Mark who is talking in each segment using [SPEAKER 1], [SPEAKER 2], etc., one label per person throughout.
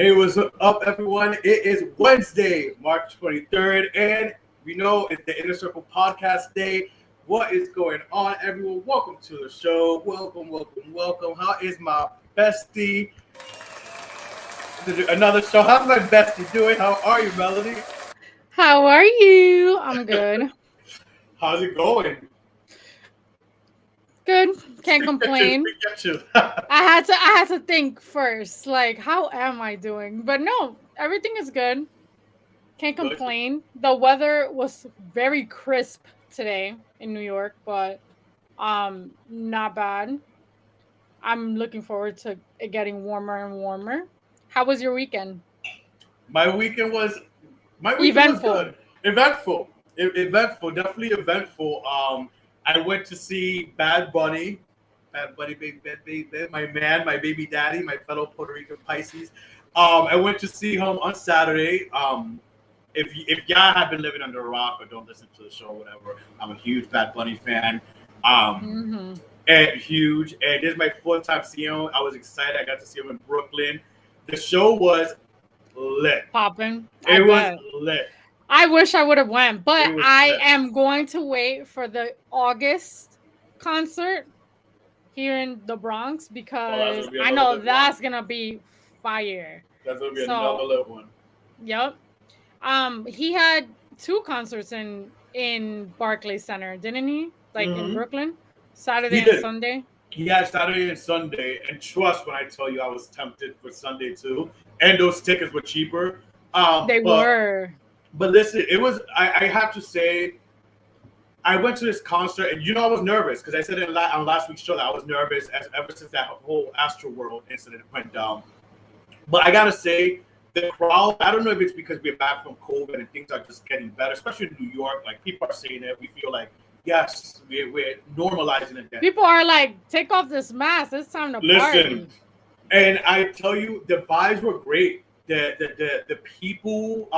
[SPEAKER 1] Hey, what's up, everyone? It is Wednesday, March 23rd, and we know it's the Inner Circle Podcast Day. What is going on, everyone? Welcome to the show. Welcome. How is my bestie? Another show. How's my bestie doing? How are you, Melody?
[SPEAKER 2] How are you? I'm good.
[SPEAKER 1] How's it going?
[SPEAKER 2] Good. Can't complain.
[SPEAKER 1] We get you.
[SPEAKER 2] I had to think first, like, how am I doing? But no, everything is good. Can't
[SPEAKER 1] Good.
[SPEAKER 2] complain. The weather was very crisp today in New York, but not bad. I'm looking forward to it getting warmer and warmer. How was your weekend?
[SPEAKER 1] My weekend was my weekend was
[SPEAKER 2] Eventful.
[SPEAKER 1] good. Eventful. Eventful. Definitely eventful. I went to see Bad Bunny. Bad Bunny, my man, my baby daddy, my fellow Puerto Rican Pisces. I went to see him on Saturday. If y'all have been living under a rock or don't listen to the show or whatever, I'm a huge Bad Bunny fan. Um,
[SPEAKER 2] Mm-hmm.
[SPEAKER 1] and huge. And this is my fourth time seeing him. I was excited. I got to see him in Brooklyn. The show was lit.
[SPEAKER 2] Popping. I
[SPEAKER 1] It was
[SPEAKER 2] bet.
[SPEAKER 1] lit.
[SPEAKER 2] I wish I would have went, but
[SPEAKER 1] It was
[SPEAKER 2] I
[SPEAKER 1] lit.
[SPEAKER 2] am going to wait for the August concert here in the Bronx
[SPEAKER 1] Oh, that's
[SPEAKER 2] because
[SPEAKER 1] gonna be
[SPEAKER 2] I
[SPEAKER 1] another
[SPEAKER 2] know
[SPEAKER 1] lit one.
[SPEAKER 2] that's gonna be fire.
[SPEAKER 1] That's gonna be another
[SPEAKER 2] So,
[SPEAKER 1] lit one.
[SPEAKER 2] yep. He had two concerts in Barclays Center, didn't he? Like in
[SPEAKER 1] Hmm.
[SPEAKER 2] Brooklyn,
[SPEAKER 1] He
[SPEAKER 2] Saturday and
[SPEAKER 1] did.
[SPEAKER 2] Sunday.
[SPEAKER 1] He had Saturday and Sunday, and trust when I tell you, I was tempted for Sunday too. And those tickets were cheaper. Um,
[SPEAKER 2] They
[SPEAKER 1] but
[SPEAKER 2] were.
[SPEAKER 1] but listen, it was. I have to say, I went to this concert, and I was nervous because I said on last week's show that I was nervous ever since that whole Astro World incident went down. But I gotta say, the crowd. I don't know if it's because we're back from COVID and things are just getting better, especially in New York. Like people are saying it, we feel like yes, we're normalizing it again.
[SPEAKER 2] People are like, take off this mask. It's time to
[SPEAKER 1] Listen,
[SPEAKER 2] party.
[SPEAKER 1] and I tell you, the vibes were great. The people,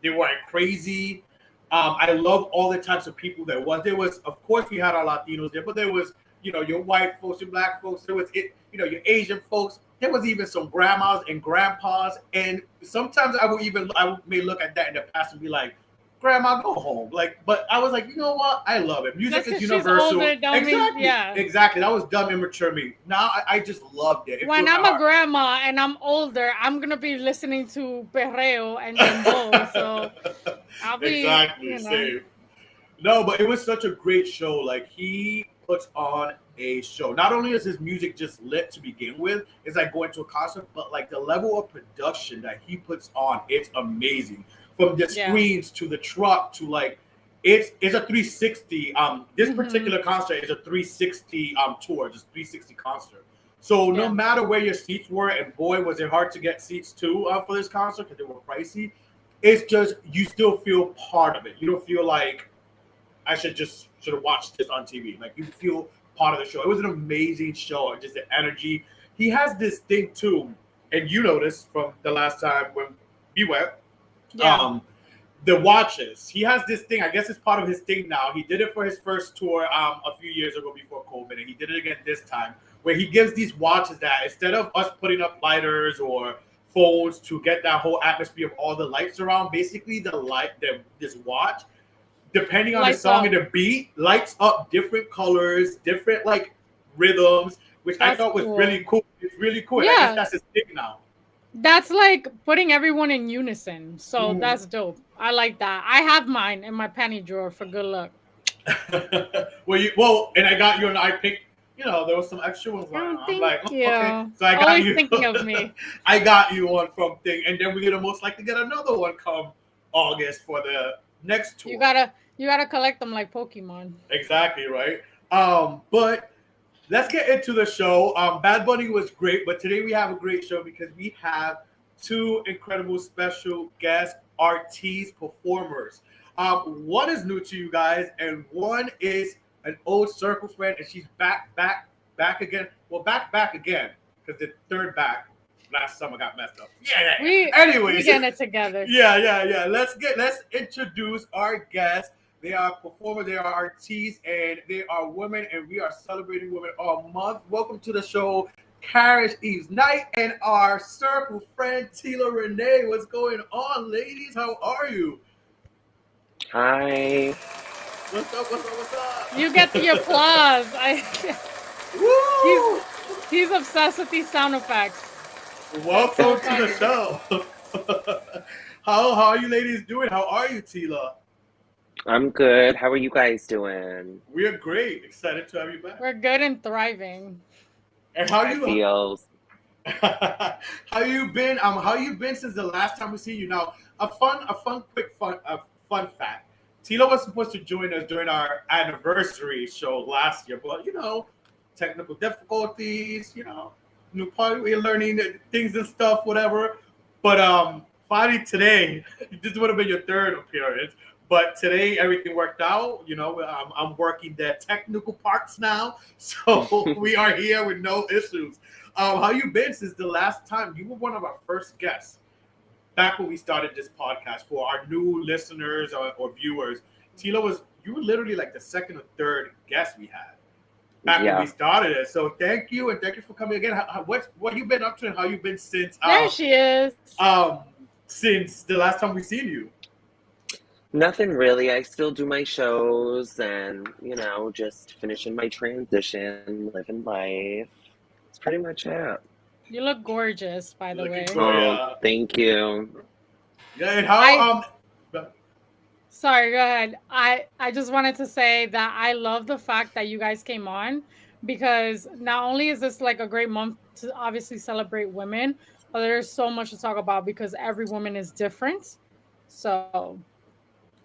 [SPEAKER 1] they were like crazy. I love all the types of people there was. There was, of course, we had our Latinos there, but there was, your white folks, your black folks. There was your Asian folks. There was even some grandmas and grandpas. And sometimes I may look at that in the past and be like, Grandma, go home. Like, but I was like, you know what? I love it. Music
[SPEAKER 2] Just
[SPEAKER 1] is
[SPEAKER 2] because she's
[SPEAKER 1] universal.
[SPEAKER 2] older, don't mean
[SPEAKER 1] Exactly.
[SPEAKER 2] yeah.
[SPEAKER 1] Exactly. That was dumb, immature me. Now I just loved it. It
[SPEAKER 2] When
[SPEAKER 1] filled my
[SPEAKER 2] I'm a
[SPEAKER 1] heart.
[SPEAKER 2] grandma and I'm older, I'm gonna be listening to perreo and dembow. So I'll be,
[SPEAKER 1] Exactly. Same. No, but it was such a great show. Like he puts on a show. Not only is his music just lit to begin with, it's like going to a concert, but like the level of production that he puts on, it's amazing. From the
[SPEAKER 2] yeah.
[SPEAKER 1] screens to the truck to like it's a 360. This
[SPEAKER 2] Hmm.
[SPEAKER 1] particular concert is a 360 tour, just 360 concert. So no
[SPEAKER 2] Yeah.
[SPEAKER 1] matter where your seats were, and boy was it hard to get seats too for this concert because they were pricey. It's just you still feel part of it. You don't feel like I should have watched this on TV. Like you feel part of the show. It was an amazing show. Just the energy. He has this thing too, and you noticed from the last time when we went,
[SPEAKER 2] Yeah.
[SPEAKER 1] um, the watches. He has this thing. I guess it's part of his thing now. He did it for his first tour a few years ago before COVID, and he did it again this time, where he gives these watches that instead of us putting up lighters or phones to get that whole atmosphere of all the lights around, basically this watch depending on the
[SPEAKER 2] Lights
[SPEAKER 1] song and
[SPEAKER 2] up.
[SPEAKER 1] the beat, lights up different colors, different like rhythms, which I
[SPEAKER 2] That's
[SPEAKER 1] thought was
[SPEAKER 2] cool.
[SPEAKER 1] really cool. It's really cool. And I guess
[SPEAKER 2] Yeah.
[SPEAKER 1] that's his thing now.
[SPEAKER 2] That's like putting everyone in unison. So
[SPEAKER 1] Mhm.
[SPEAKER 2] that's dope. I like that. I have mine in my panty drawer for good luck.
[SPEAKER 1] And I got you and I picked, there was some extra ones on.
[SPEAKER 2] Oh,
[SPEAKER 1] I'm
[SPEAKER 2] thank
[SPEAKER 1] like, oh, okay.
[SPEAKER 2] you.
[SPEAKER 1] So I got
[SPEAKER 2] Always
[SPEAKER 1] you.
[SPEAKER 2] thinking of me.
[SPEAKER 1] I got you one from thing. And then we're gonna most likely get another one come August for the next
[SPEAKER 2] You
[SPEAKER 1] tour.
[SPEAKER 2] gotta you gotta collect them like Pokemon.
[SPEAKER 1] Exactly, right? But let's get into the show. Bad Bunny was great, but today we have a great show because we have two incredible special guest artists performers. One is new to you guys, and one is an old circle friend, and she's back again. Well, back again because the third back last summer got messed up. Yeah.
[SPEAKER 2] We
[SPEAKER 1] Anyways,
[SPEAKER 2] getting it together.
[SPEAKER 1] yeah. Let's introduce our guests. They are performers, they are artists, and they are women, and we are celebrating Women All Month. Welcome to the show, Karis, Yves Night, and our circle friend Teela Renee. What's going on, ladies? How are you?
[SPEAKER 3] Hi.
[SPEAKER 1] What's up? What's up? What's up?
[SPEAKER 2] You get the applause. He's
[SPEAKER 1] Woo!
[SPEAKER 2] he's obsessed with these sound effects.
[SPEAKER 1] Welcome
[SPEAKER 2] so
[SPEAKER 1] to the show. How are you ladies doing? How are you, Teela?
[SPEAKER 3] I'm good. How are you guys doing?
[SPEAKER 1] We are great. Excited to have you back.
[SPEAKER 2] We're good and thriving.
[SPEAKER 1] And how
[SPEAKER 3] I
[SPEAKER 1] you
[SPEAKER 3] feels.
[SPEAKER 1] how you been? How you been since the last time we see you? Now, a fun fact. Teela was supposed to join us during our anniversary show last year, but technical difficulties. New party, we're learning things and stuff, whatever. But finally today, this would have been your third appearance. But today everything worked out. I'm working the technical parts now, so we are here with no issues. How you been since the last time? You were one of our first guests back when we started this podcast. For our new listeners or viewers, you were literally like the second or third guest we had back when we started it. So thank you, and thank you for coming again. What you been up to, and how you been since?
[SPEAKER 2] There she is.
[SPEAKER 1] Since the last time we seen you.
[SPEAKER 3] Nothing really. I still do my shows and, just finishing my transition, living life. That's pretty much it.
[SPEAKER 2] You look gorgeous, by the way.
[SPEAKER 3] Oh, thank you.
[SPEAKER 1] Yeah, and how
[SPEAKER 2] Sorry, go ahead. I just wanted to say that I love the fact that you guys came on, because not only is this like a great month to obviously celebrate women, but there's so much to talk about because every woman is different. So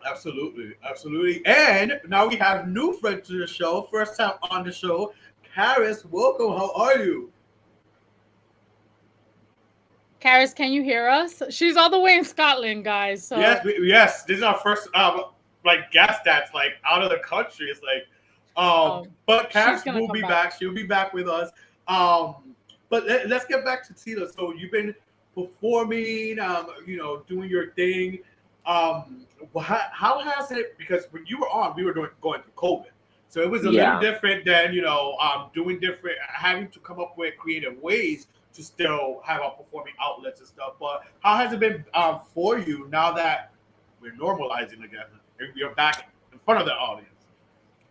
[SPEAKER 1] absolutely. And now we have new friend to the show. First time on the show, Karis. Welcome. How are you?
[SPEAKER 2] Karis, can you hear us? She's all the way in Scotland, guys. So
[SPEAKER 1] yes. This is our first guest that's like out of the country. It's like, but Karis will be back. She'll be back with us. But let's get back to Teela. So you've been performing, doing your thing. How has it? Because when you were on, we were going through COVID, so it was a little different than doing different, having to come up with creative ways to still have our performing outlets and stuff. But how has it been for you now that we're normalizing again and we're back in front of the audience?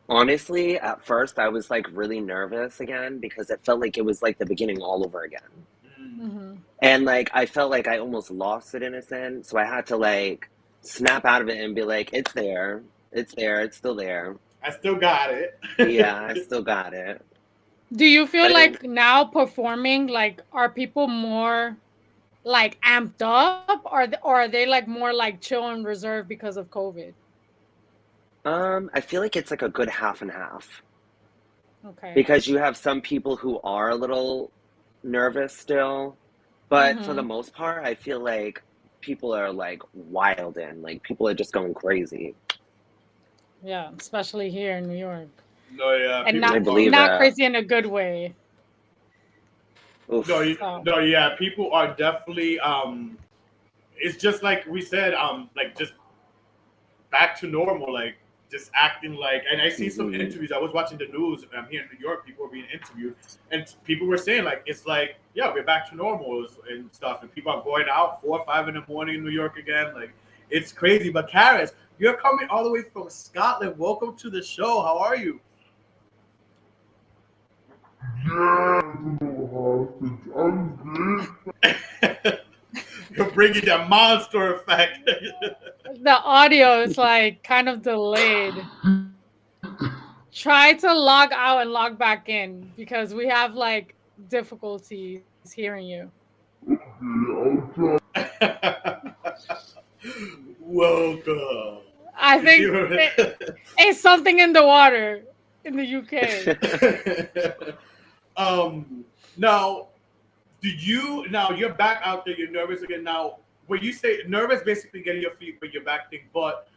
[SPEAKER 3] Honestly, at first I was like really nervous again because it felt like it was like the beginning all over again.
[SPEAKER 2] Mm-hmm.
[SPEAKER 3] And like I felt like I almost lost it in a sense. So I had to like snap out of it and be like, it's there, it's still there.
[SPEAKER 1] I still got it.
[SPEAKER 3] Yeah, I still got it.
[SPEAKER 2] Do you feel like now performing, like, are people more like amped up, or are they like more like chill and reserved because of COVID?
[SPEAKER 3] I feel like it's like a good half and half.
[SPEAKER 2] Okay.
[SPEAKER 3] Because you have some people who are a little nervous still, but for the most part, I feel like people are like wild and like people are just going crazy.
[SPEAKER 2] Yeah, especially here in New York.
[SPEAKER 1] No, yeah,
[SPEAKER 2] and not crazy in a good way.
[SPEAKER 3] Oof.
[SPEAKER 1] No, yeah, people are definitely. It's just like we said, like just back to normal, like just acting like. And I see some interviews. I was watching the news. Here in New York, people were being interviewed, and people were saying like it's like, yeah, we're back to normal and stuff, and people are going out 4 or 5 in the morning in New York again. Like it's crazy. But Karis, you're coming all the way from Scotland. Welcome to the show. How are you? You're bringing the monster effect.
[SPEAKER 2] The audio is like kind of delayed. Try to log out and log back in because we have like difficulties hearing you.
[SPEAKER 1] Welcome.
[SPEAKER 2] I think it's something in the water in the UK.
[SPEAKER 1] Now, now you're back out there, you're nervous again. Now, when you say nervous, basically getting your feet with your back thing, but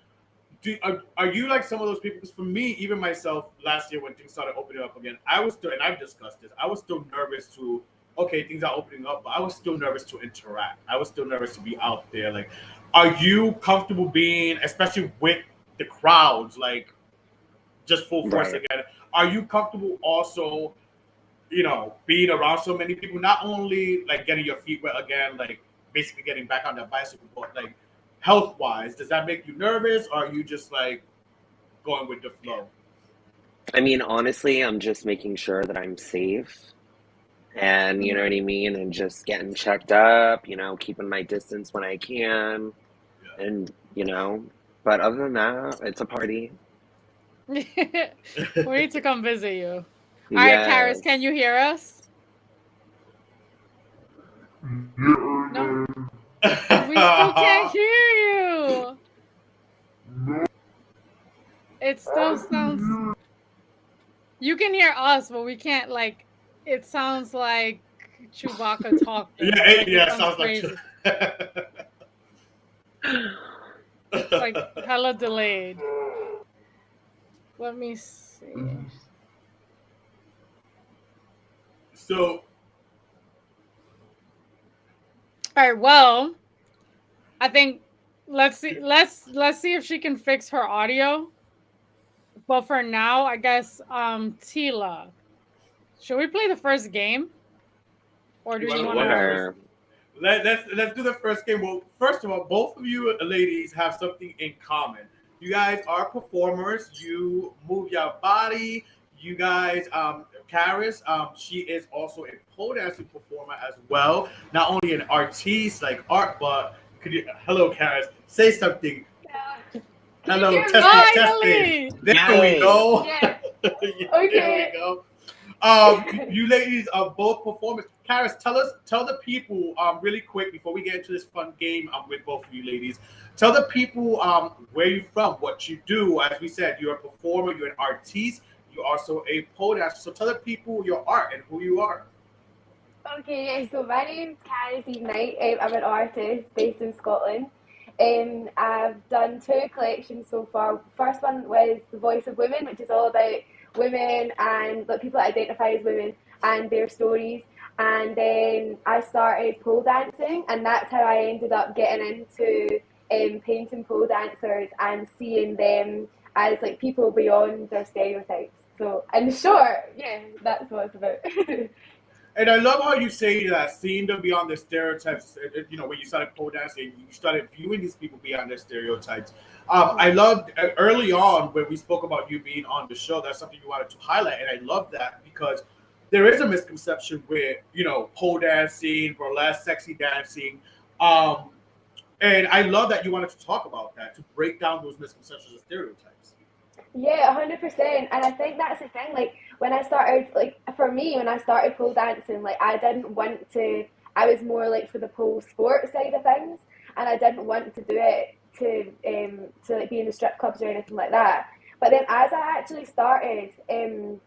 [SPEAKER 1] are you like some of those people? Because for me, even myself, last year when things started opening up again, I was still, and I've discussed this, I was still nervous to, okay, things are opening up, but I was still nervous to interact. I was still nervous to be out there. Like, are you comfortable being, especially with the crowds, like just full force again? Are you comfortable also, being around so many people, not only like getting your feet wet again, like basically getting back on that bicycle, but like health wise, does that make you nervous, or are you just like going with the flow?
[SPEAKER 3] I mean, honestly, I'm just making sure that I'm safe and you know what I mean, and just getting checked up, keeping my distance when I can,
[SPEAKER 1] Yeah.
[SPEAKER 3] and but other than that, it's a party.
[SPEAKER 2] We need to come visit you. All right, Karis,
[SPEAKER 3] Yes.
[SPEAKER 2] can you hear us? No, we still can't hear you. It still sounds. You can hear us, but we can't. Like, it sounds like Chewbacca talking. Like, it sounds
[SPEAKER 1] sounds like
[SPEAKER 2] crazy. It's like hella delayed. Let me see.
[SPEAKER 1] So,
[SPEAKER 2] all right. Well, I think let's see. Let's see if she can fix her audio. But for now, I guess Teela, should we play the first game, or do you want to?
[SPEAKER 3] Sure.
[SPEAKER 1] Let's do the first game. Well, first of all, both of you ladies have something in common. You guys are performers. You move your body. You guys, Karis, she is also a pole dancing performer as well. Not only an artiste like art, but hello, Karis, say something. Hello, testing. There we go.
[SPEAKER 4] Yeah.
[SPEAKER 1] There
[SPEAKER 4] Okay.
[SPEAKER 1] we go. You ladies are both performers. Karis, tell the people really quick before we get into this fun game with both of you ladies. Tell the people where you're from, what you do. As we said, you're a performer, you're an artiste, you're also a pole dancer. So tell the people your art and who you are.
[SPEAKER 4] Okay, so my name's Karis Ignite. I'm an artist based in Scotland. I've done 2 collections so far. First one was The Voice of Women, which is all about women and people that identify as women and their stories. And then I started pole dancing, and that's how I ended up getting into painting pole dancers and seeing them as like people beyond their stereotypes. So, in short, yeah, that's what it's about.
[SPEAKER 1] And I love how you say that, seeing them beyond the stereotypes. When you started pole dancing, you started viewing these people beyond their stereotypes. I loved early on when we spoke about you being on the show. That's something you wanted to highlight, and I love that because there is a misconception with pole dancing, burlesque, sexy dancing, and I love that you wanted to talk about that to break down those misconceptions and stereotypes.
[SPEAKER 4] Yeah, 100%. And I think that's the thing. Like when I started, like for me, when I started pole dancing, like I didn't want to. I was more like for the pole sport side of things, and I didn't want to do it to like be in the strip clubs or anything like that. But then as I actually started doing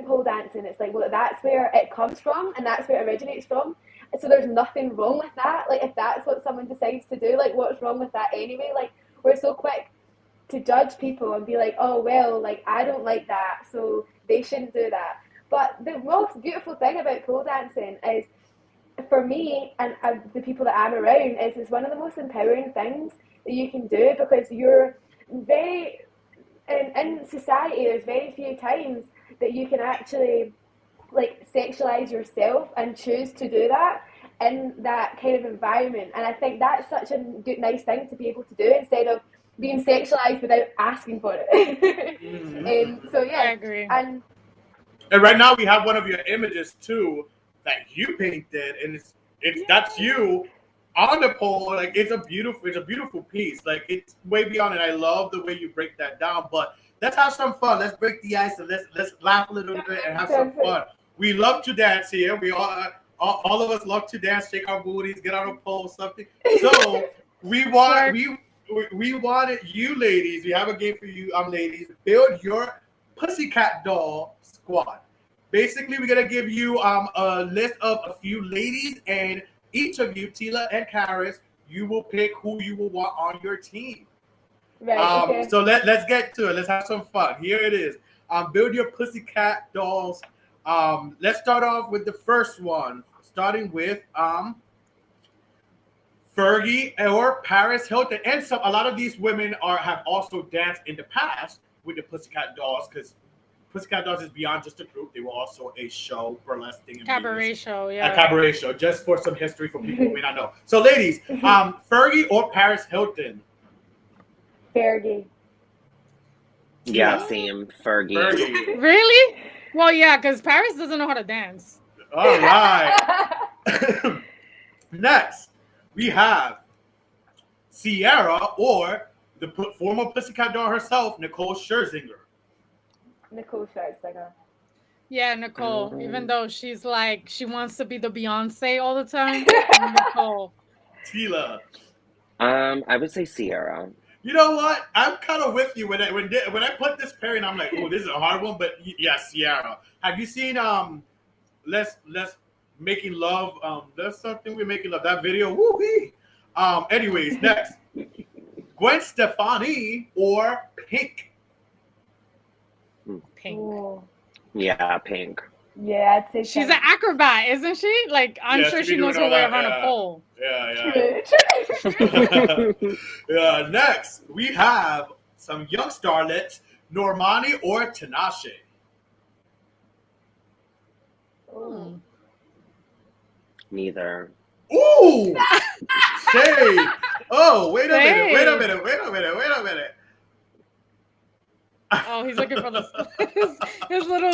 [SPEAKER 4] pole dancing, it's like, well, that's where it comes from and that's where it originates from. So there's nothing wrong with that. Like if that's what someone decides to do, like what's wrong with that anyway? Like we're so quick to judge people and be like, oh well, like I don't like that, so they shouldn't do that. But the most beautiful thing about pole dancing is, for me and the people that I'm around, is it's one of the most empowering things that you can do, because you're very in society. There's very few times that you can actually like sexualize yourself and choose to do that in that kind of environment. And I think that's such a good, nice thing to be able to do instead of being sexualized without asking for it. So yeah,
[SPEAKER 2] I agree.
[SPEAKER 4] and
[SPEAKER 1] right now we have one of your images too that you painted, and that's you on the pole. Like it's a beautiful piece. Like it's way beyond it. I love the way you break that down. But let's have some fun. Let's break the ice and let's laugh a little bit and have some fun. We love to dance here. We all of us love to dance, shake our booties, get on a pole, something. So we wanted you ladies. We have a game for you, ladies. Build your pussycat doll squad. Basically, we're gonna give you a list of a few ladies, and each of you, Teela and Karis, you will pick who you will want on your team.
[SPEAKER 4] right, okay.
[SPEAKER 1] So let's get to it. Let's have some fun. Here it is. Build your pussycat dolls. Let's start off with the first one, starting with Fergie or Paris Hilton, and a lot of these women have also danced in the past with the Pussycat Dolls, because Pussycat Dolls is beyond just a group. They were also a show, burlesque thing.
[SPEAKER 2] Cabaret show,
[SPEAKER 1] A
[SPEAKER 2] yeah.
[SPEAKER 1] cabaret show, just for some history for people who may not know. So, ladies, Fergie or Paris Hilton?
[SPEAKER 4] Fergie.
[SPEAKER 3] Yeah,
[SPEAKER 1] Teela.
[SPEAKER 3] same. Fergie.
[SPEAKER 1] Fergie.
[SPEAKER 2] Really? Well, yeah, because Paris doesn't know how to dance.
[SPEAKER 1] All right. Next, we have Sierra or the former Pussycat Doll herself, Nicole Scherzinger.
[SPEAKER 4] Nicole Scherzinger.
[SPEAKER 2] Yeah, Nicole. Even though she's like, she wants to be the Beyonce all the time. Nicole.
[SPEAKER 1] Teela.
[SPEAKER 3] I would say Sierra.
[SPEAKER 1] You know what? I'm kind of with you when I put this pairing. I'm like, oh, this is a hard one, but yeah, Sierra. Have you seen Let's Making Love? That's something we're making love. That video, woo-wee. Anyways, next, Gwen Stefani or Pink?
[SPEAKER 2] Pink.
[SPEAKER 4] Ooh.
[SPEAKER 3] Yeah, Pink.
[SPEAKER 4] Yeah, I'd say
[SPEAKER 2] She's
[SPEAKER 4] Pink.
[SPEAKER 2] an acrobat, isn't she? Like, I'm sure she knows her way around a pole.
[SPEAKER 1] Yeah.
[SPEAKER 4] True.
[SPEAKER 1] Yeah. Next, we have some young starlets, Normani or Tinashe.
[SPEAKER 4] Ooh.
[SPEAKER 3] Neither.
[SPEAKER 1] Ooh, shade. Oh, wait a minute.
[SPEAKER 2] Oh, he's looking for his little.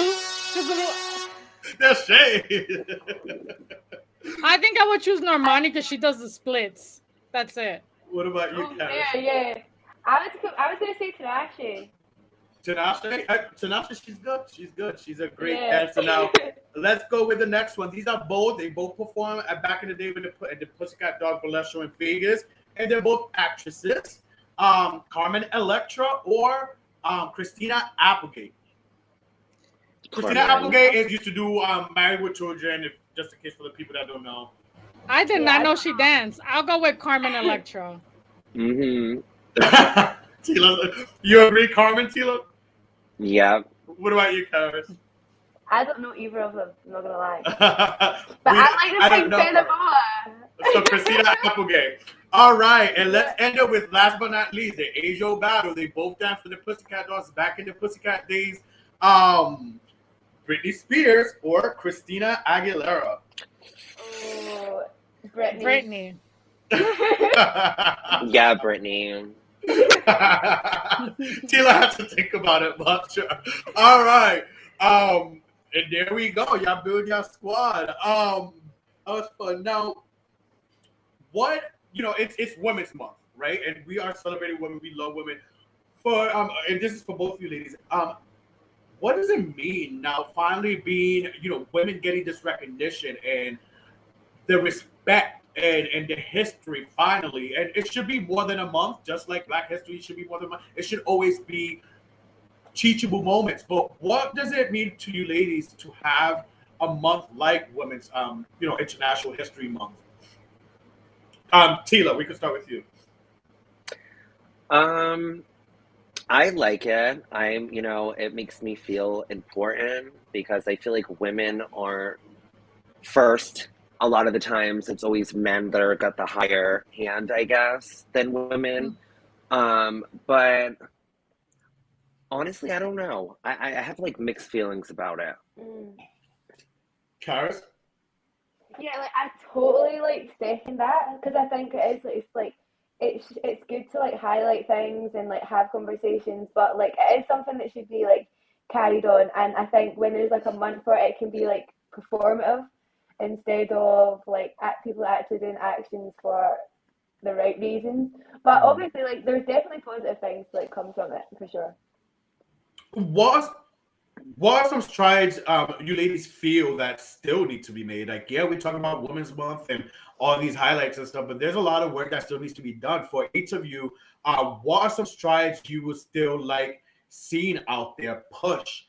[SPEAKER 1] That's shade.
[SPEAKER 2] I think I would choose Normani because she does the splits. That's it.
[SPEAKER 1] What about you, Karis?
[SPEAKER 4] Yeah. I was gonna say Tinashe.
[SPEAKER 1] Tinashe, she's good. She's a great dancer. Now, let's go with the next one. They both performed back in the day with the Pussycat Dog Burlesque show in Vegas, and they're both actresses. Carmen Electra or Christina Applegate. Christina Applegate used to do Married with Children, just in case for the people that don't know.
[SPEAKER 2] I did not know she danced. I'll go with Carmen Electra.
[SPEAKER 3] Mm-hmm.
[SPEAKER 1] Teela, you agree, Carmen, Teela?
[SPEAKER 3] Yeah.
[SPEAKER 1] What about you, Karis?
[SPEAKER 4] I don't know either of them, I'm not gonna lie. But I like to think Boa.
[SPEAKER 1] So Christina Applegate. All right, and let's end up with last but not least, the age-old battle. They both danced for the Pussycat Dolls back in the Pussycat days. Britney Spears or Christina Aguilera?
[SPEAKER 4] Oh, Britney.
[SPEAKER 2] Britney.
[SPEAKER 3] Yeah, Britney.
[SPEAKER 1] Teela had to think about it much. All right. And there we go. Y'all build your squad. That was fun. Now, it's Women's Month, right? And we are celebrating women. We love women. And this is for both of you ladies. What does it mean now finally being, women getting this recognition and the respect and the history finally? And it should be more than a month, just like Black History should be more than a month. It should always be teachable moments. But what does it mean to you ladies to have a month like Women's International History Month? Teela, we can start with you.
[SPEAKER 3] I like it. It makes me feel important because I feel like women are first. A lot of the times it's always men that are got the higher hand, I guess, than women. But honestly, I don't know. I have like mixed feelings about it.
[SPEAKER 1] Karis?
[SPEAKER 4] Yeah, I totally second that because I think it's good to highlight things and have conversations, but it is something that should be carried on. And I think when there's a month for it, it can be performative instead of people actually doing actions for the right reasons. But obviously, there's definitely positive things come from it for sure.
[SPEAKER 1] What are some strides you ladies feel that still need to be made? We're talking about Women's Month and all these highlights and stuff, but there's a lot of work that still needs to be done. For each of you, what are some strides you would still like seeing out there push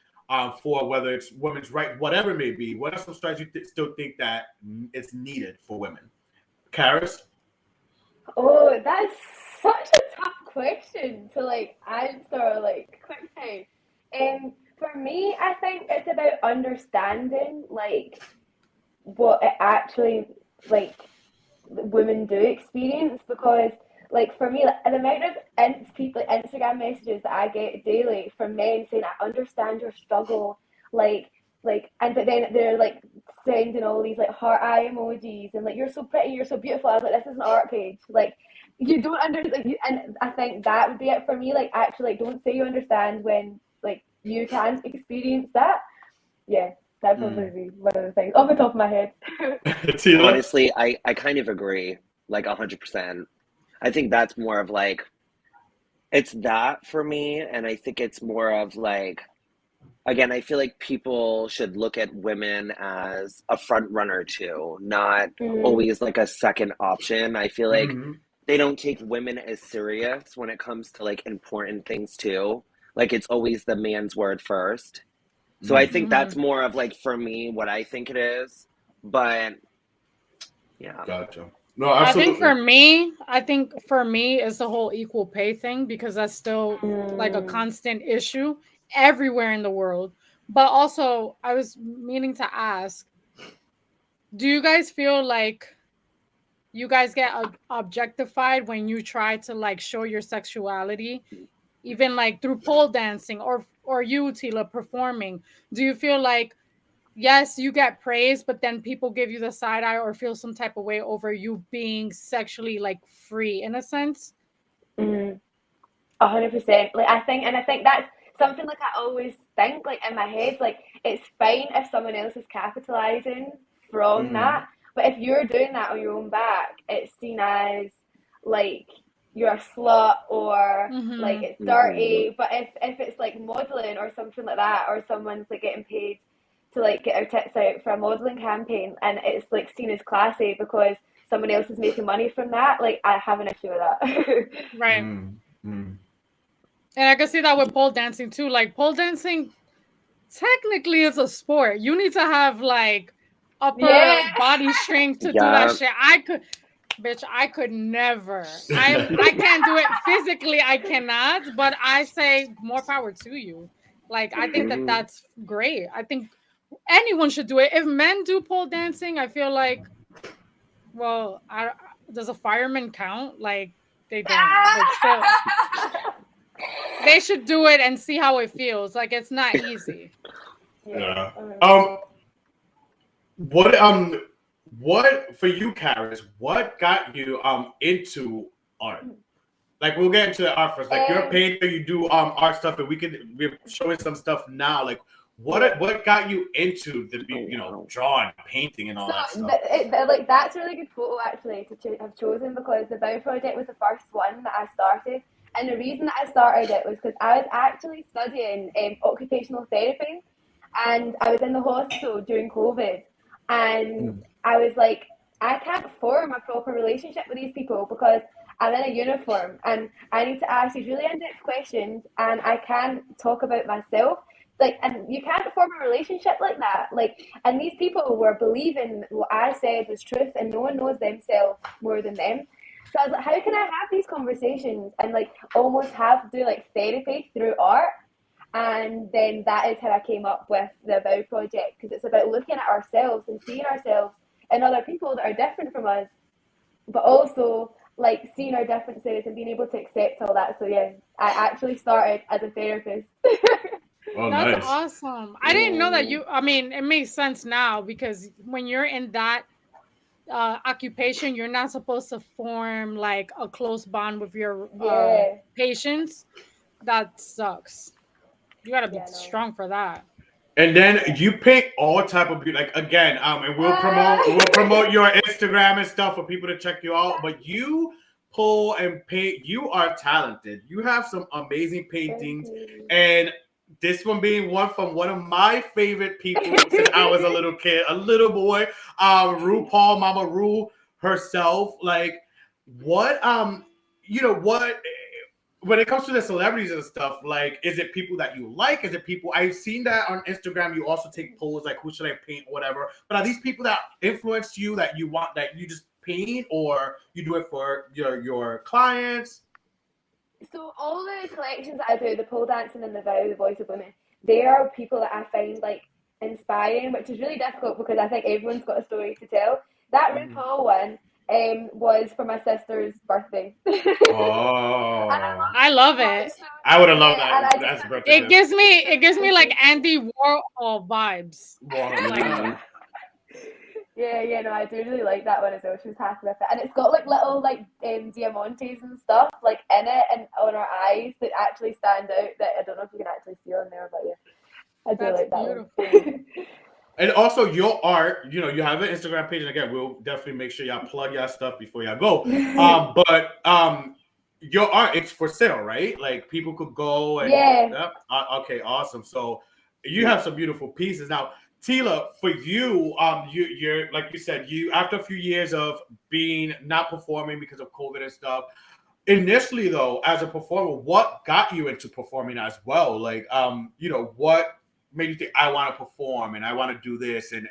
[SPEAKER 1] for whether it's women's right, whatever it may be? What are some strides you still think that it's needed for women? Karis?
[SPEAKER 4] Oh, that's such a tough question to answer quick time. For me, I think it's about understanding what it actually women do experience, because like for me, like, the amount of people, like, Instagram messages that I get daily from men saying, "I understand your struggle," and but then they're like sending all these like heart eye emojis and like, "You're so pretty, you're so beautiful." I was like, "This is an art page." Like, you don't understand. Like, and I think that would be it for me. Like, actually, like, don't say you understand when like you can't experience that. Yeah, that'd probably be one of the things off the top of my head.
[SPEAKER 1] Teela?
[SPEAKER 3] Honestly, I kind of agree, like 100%. I think that's more of like, it's that for me, and I think it's more of like, again, I feel like people should look at women as a front runner too, not always like a second option. I feel like they don't take women as serious when it comes to like important things too. Like, it's always the man's word first. So I think that's more of like, for me, what I think it is. But yeah.
[SPEAKER 1] Gotcha. No, absolutely.
[SPEAKER 2] I think for me it's the whole equal pay thing, because that's still like a constant issue everywhere in the world. But also, I was meaning to ask, do you guys feel like you guys get objectified when you try to like show your sexuality, even like through pole dancing or you, Teela, performing? Do you feel like, yes, you get praise, but then people give you the side eye or feel some type of way over you being sexually like free in a sense?
[SPEAKER 4] 100%. Like, I think that's something like I always think, like in my head, like it's fine if someone else is capitalizing from that, but if you're doing that on your own back, it's seen as like you're a slut or like it's dirty. But if it's like modeling or something like that, or someone's like getting paid to like get our tits out for a modeling campaign, and it's like seen as classy because someone else is making money from that, like I have an issue with that.
[SPEAKER 2] Right. And I can see that with pole dancing too. Like, pole dancing technically is a sport. You need to have like upper body strength to do that shit. I could never. I can't do it physically. I cannot. But I say more power to you. Like, I think that that's great. I think anyone should do it. If men do pole dancing, I feel like, well, does a fireman count? Like, they don't. But still, they should do it and see how it feels. Like, it's not easy.
[SPEAKER 1] Yeah. What for you, Karis? What got you into art? Like, we'll get into the art first. Like, you're a painter, you do art stuff, and we're showing some stuff now. Like, what got you into the drawing, painting, and all that stuff?
[SPEAKER 4] Like, that's a really good photo actually to have chosen, because the Bow project was the first one that I started. And the reason that I started it was because I was actually studying occupational therapy, and I was in the hospital during COVID, and I was like, I can't form a proper relationship with these people because I'm in a uniform and I need to ask these really in-depth questions, and I can't talk about myself. Like, and you can't form a relationship like that. Like, and these people were believing what I said was truth, and no one knows themselves more than them. So I was like, how can I have these conversations and like almost do like therapy through art? And then that is how I came up with the Bow project, because it's about looking at ourselves and seeing ourselves in other people that are different from us, but also like seeing our differences and being able to accept all that. So yeah, I actually started as a therapist.
[SPEAKER 1] Oh,
[SPEAKER 2] that's
[SPEAKER 1] nice.
[SPEAKER 2] awesome. I didn't know that I mean, it makes sense now, because when you're in that occupation, you're not supposed to form like a close bond with your patients. That sucks. You gotta be strong for that.
[SPEAKER 1] And then you paint all type of like, again, and we'll promote your Instagram and stuff for people to check you out. But you pull and paint. You are talented. You have some amazing paintings, and this one being one from one of my favorite people since I was a little kid, a little boy, RuPaul, Mama Ru herself. Like, what, what, when it comes to the celebrities and stuff, like, is it people that you like? Is it people, I've seen that on Instagram, you also take polls like, who should I paint, whatever. But are these people that influence you, that you want, that you just paint, or you do it for your clients?
[SPEAKER 4] So all the collections that I do, the pole dancing and the Vow, the Voice of Women, they are people that I find like inspiring, which is really difficult because I think everyone's got a story to tell. That RuPaul one, was for my sister's birthday.
[SPEAKER 1] Oh,
[SPEAKER 2] I love it.
[SPEAKER 1] I would have loved
[SPEAKER 4] Yeah, and
[SPEAKER 1] that.
[SPEAKER 4] I
[SPEAKER 1] That's
[SPEAKER 4] just-
[SPEAKER 1] birthday.
[SPEAKER 2] It gives me like Andy Warhol vibes.
[SPEAKER 1] Wow.
[SPEAKER 4] Yeah, no, I do really like that one as well. She was happy with it, and it's got like little like diamantes and stuff like in it and on her eyes that actually stand out. That I don't know if you can actually see on there, but yeah, I do
[SPEAKER 2] That's
[SPEAKER 4] like that
[SPEAKER 2] beautiful.
[SPEAKER 4] one.
[SPEAKER 1] And also your art, you know, you have an Instagram page, and again, we'll definitely make sure y'all plug y'all stuff before y'all go. But your art, it's for sale, right? Like people could go and
[SPEAKER 4] Yeah.
[SPEAKER 1] okay, awesome. So you have some beautiful pieces. Now, Teela, for you, you're like you said, you after a few years of being not performing because of COVID and stuff. Initially, though, as a performer, what got you into performing as well? Like, you know, what made you think I want to perform and I want to do this, and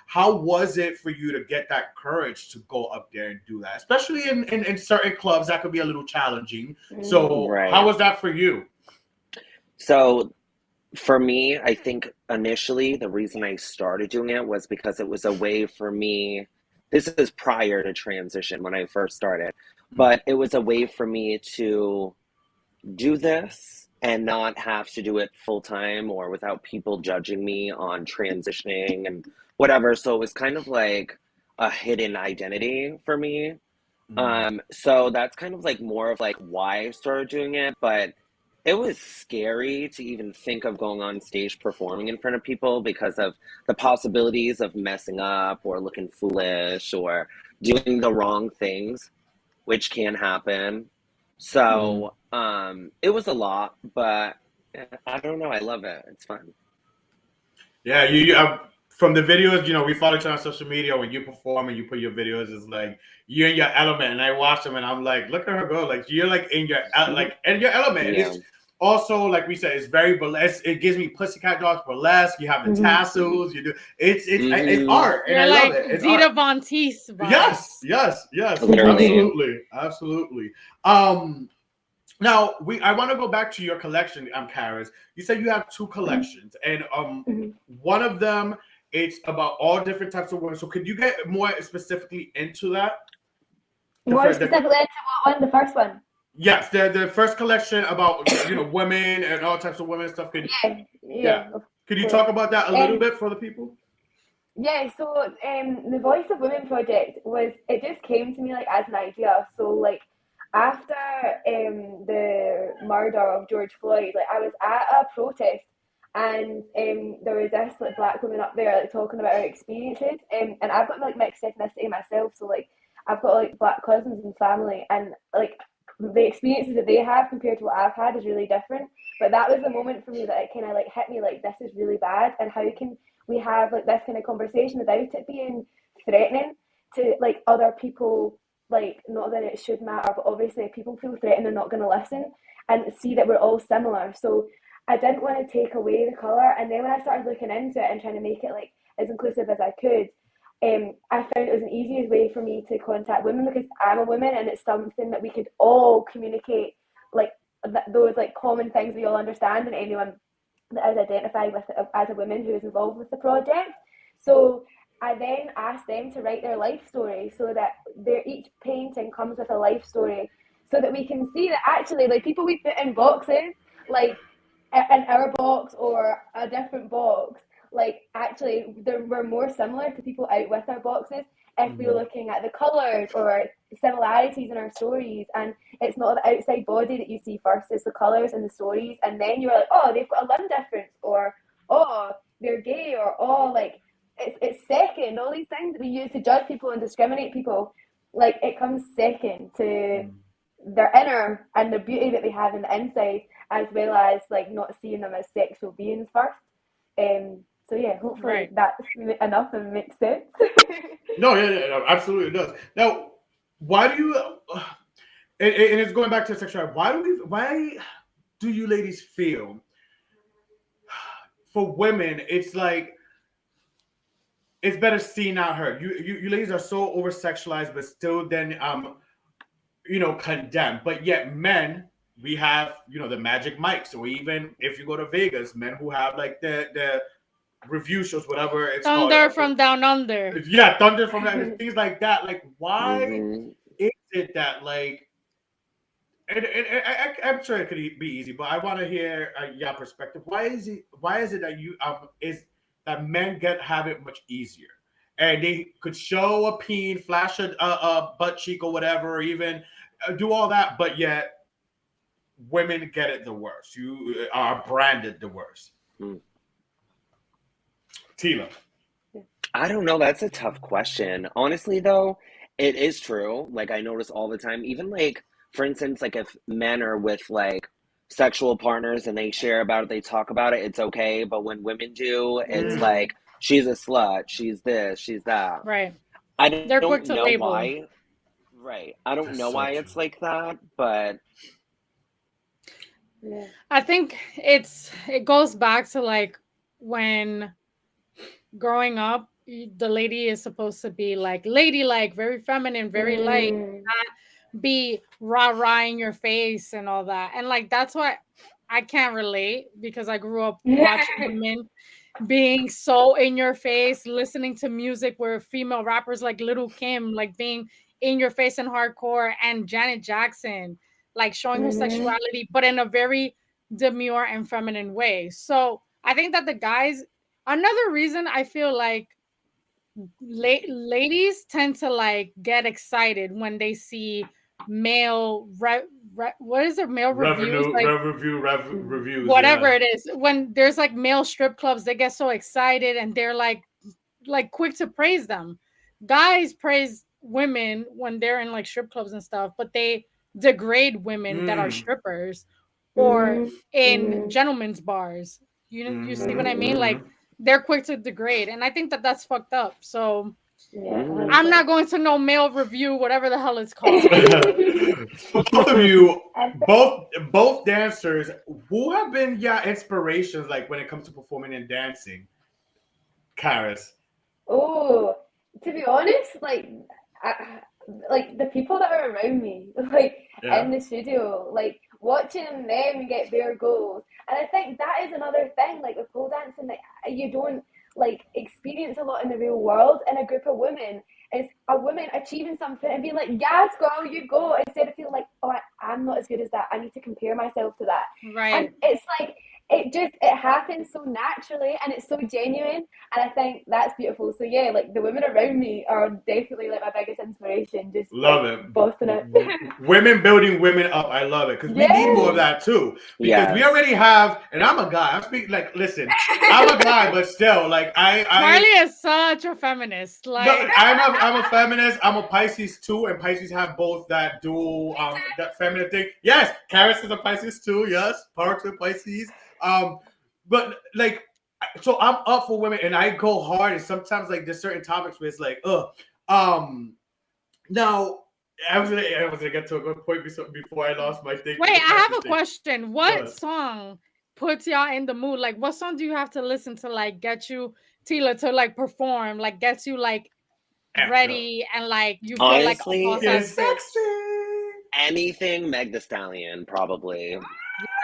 [SPEAKER 1] how was it for you to get that courage to go up there and do that, especially in certain clubs that could be a little challenging. So
[SPEAKER 3] Right.
[SPEAKER 1] how was that for you?
[SPEAKER 3] So for me, I think initially the reason I started doing it was because it was a way for me. This is prior to transition when I first started, but it was a way for me to do this and not have to do it full time or without people judging me on transitioning and whatever. So it was kind of like a hidden identity for me. So that's kind of like more of like why I started doing it, but it was scary to even think of going on stage performing in front of people because of the possibilities of messing up or looking foolish or doing the wrong things, which can happen. So it was a lot, but I don't know. I love it. It's fun.
[SPEAKER 1] Yeah, you from the videos, you know, we follow each other on social media. When you perform and you put your videos, it's like you're in your element, and I watch them, and I'm like, look at her go, like you're like in your in your element. And
[SPEAKER 3] Yeah.
[SPEAKER 1] it's also like we said, it's very burlesque. It gives me Pussycat Dolls burlesque. You have the tassels. You do it's art, and
[SPEAKER 2] You're
[SPEAKER 1] I
[SPEAKER 2] like
[SPEAKER 1] love it. It's
[SPEAKER 2] Dita
[SPEAKER 1] art.
[SPEAKER 2] Von Teese vibes.
[SPEAKER 1] Yes,
[SPEAKER 3] Literally.
[SPEAKER 1] absolutely. Now I want to go back to your collection, Karis. You said you have two collections, and one of them it's about all different types of women. So could you get more specifically into that?
[SPEAKER 4] More specifically into what one? The first one.
[SPEAKER 1] Yes, the first collection about women and all types of women and stuff.
[SPEAKER 4] Yeah.
[SPEAKER 1] Could you talk about that a little bit for the people?
[SPEAKER 4] Yeah, so the Voice of Women project it just came to me like as an idea. So like after the murder of George Floyd, like I was at a protest and there was this like black woman up there like talking about her experiences. And I've got like mixed ethnicity myself, so like I've got like black cousins and family, and like the experiences that they have compared to what I've had is really different. But that was the moment for me that it kind of like hit me like this is really bad, and how can we have like this kind of conversation without it being threatening to like other people. Like, not that it should matter, but obviously if people feel threatened, they're not going to listen and see that we're all similar. So I didn't want to take away the colour. And then when I started looking into it and trying to make it like as inclusive as I could, I found it was an easiest way for me to contact women because I'm a woman, and it's something that we could all communicate, like those like common things we all understand, and anyone that is identified with as a woman who is involved with the project. So I then asked them to write their life story so that each painting comes with a life story, so that we can see that actually like people we put in boxes, like in our box or a different box, like actually we're more similar to people out with our boxes if we're looking at the colours or similarities in our stories. And it's not the outside body that you see first, it's the colours and the stories, and then you're like, oh, they've got a limb difference, or oh, they're gay, or oh, like it's second. All these things that we use to judge people and discriminate people, like it comes second to their inner and the beauty that they have in the inside, as well as like not seeing them as sexual beings first. So yeah, hopefully that's enough and makes sense.
[SPEAKER 1] No, no, absolutely it does. Now, why do you? And it's going back to sexuality. Why do you ladies feel for women? It's like it's better seen, not heard. You ladies are so over sexualized, but still then condemned. But yet men, we have the Magic Mikes, or even if you go to Vegas, men who have like the review shows, whatever it's
[SPEAKER 2] Thunder
[SPEAKER 1] called.
[SPEAKER 2] from Down Under.
[SPEAKER 1] Yeah, Thunder from Down Under, things like that. Like, why
[SPEAKER 3] Mhm.
[SPEAKER 1] is it that like? I'm sure it could be easy, but I want to hear your perspective. Why is it? Why is it that you is that men have it much easier, and they could show a peen, flash a butt cheek or whatever, or even do all that, but yet women get it the worst. You are branded the worst.
[SPEAKER 3] Mm.
[SPEAKER 1] Teela.
[SPEAKER 3] I don't know. That's a tough question. Honestly, though, it is true. Like, I notice all the time, even like, for instance, like if men are with like sexual partners and they share about it, they talk about it, it's okay. But when women do, it's
[SPEAKER 2] Mhm.
[SPEAKER 3] like, she's a slut, she's this, she's that.
[SPEAKER 2] Right.
[SPEAKER 3] I
[SPEAKER 2] They're quick
[SPEAKER 3] don't
[SPEAKER 2] to
[SPEAKER 3] know
[SPEAKER 2] label.
[SPEAKER 3] why. Right. I don't
[SPEAKER 1] That's
[SPEAKER 3] know
[SPEAKER 1] so
[SPEAKER 3] why
[SPEAKER 1] true.
[SPEAKER 3] it's like that, but
[SPEAKER 4] Yeah.
[SPEAKER 2] I think it goes back to like when growing up, the lady is supposed to be like ladylike, very feminine, very light,
[SPEAKER 4] Mm.
[SPEAKER 2] not be rah-rah in your face and all that. And like that's why I can't relate because I grew up watching women being so in your face, listening to music where female rappers like Little Kim, like being in your face and hardcore, and Janet Jackson, like showing her
[SPEAKER 4] Mhm.
[SPEAKER 2] sexuality, but in a very demure and feminine way. So I think that the guys, another reason I feel like ladies tend to like get excited when they see male what is it, male reviews, like
[SPEAKER 1] Reviews.
[SPEAKER 2] whatever
[SPEAKER 1] Yeah.
[SPEAKER 2] it is, when there's like male strip clubs, they get so excited and they're like quick to praise them. Guys praise women when they're in like strip clubs and stuff, but they degrade women that are strippers or
[SPEAKER 4] Mhm.
[SPEAKER 2] in
[SPEAKER 4] Mhm.
[SPEAKER 2] gentlemen's bars. You see what I mean? Like
[SPEAKER 1] Mhm.
[SPEAKER 2] they're quick to degrade, and I think that that's fucked up. So
[SPEAKER 4] Yeah.
[SPEAKER 3] Mhm.
[SPEAKER 2] I'm not going to no male review, whatever the hell it's called.
[SPEAKER 1] For both of you,
[SPEAKER 4] I think-
[SPEAKER 1] both dancers, who have been your inspirations like when it comes to performing and dancing? Karis.
[SPEAKER 4] Oh, to be honest, like the people that are around me, like
[SPEAKER 1] Yeah.
[SPEAKER 4] in the studio, like watching them get their goals, and I think that is another thing. Like with pole dancing, like you don't like experience a lot in the real world. In a group of women, it's a woman achieving something and being like, "Yes, girl, you go," instead of feeling like, "Oh, I'm not as good as that. I need to compare myself to that." And
[SPEAKER 2] Right.
[SPEAKER 4] it's like it happens so naturally and it's so genuine, and I think that's beautiful. So yeah, like the women around me are definitely like my biggest inspiration, just
[SPEAKER 1] Love
[SPEAKER 4] like
[SPEAKER 1] it.
[SPEAKER 4] boasting it.
[SPEAKER 1] Women building women up. I love it because we need more of
[SPEAKER 4] Yeah.
[SPEAKER 1] that too. Because we
[SPEAKER 3] yes.
[SPEAKER 1] already have, and I'm a guy. I'm speaking like, listen, I'm a guy, but still, like
[SPEAKER 2] Carly is such a feminist.
[SPEAKER 1] no,
[SPEAKER 2] Like
[SPEAKER 1] I'm a feminist. I'm a Pisces too, and Pisces have both that dual that feminine thing. Yes, Karis is a Pisces too. Yes, power to Pisces. But like, so I'm up for women, and I go hard. And sometimes like there's certain topics where it's like, Now I was gonna get to a good point before I lost my thing.
[SPEAKER 2] wait,
[SPEAKER 1] the
[SPEAKER 2] I have a
[SPEAKER 1] thing.
[SPEAKER 2] question. What song puts y'all in the mood? Like what song do you have to listen to like get you, Teela, to like perform, like gets you like ready and like you feel like a
[SPEAKER 3] Honestly,
[SPEAKER 2] boss ass bitch?
[SPEAKER 3] anything Meg the Stallion, probably.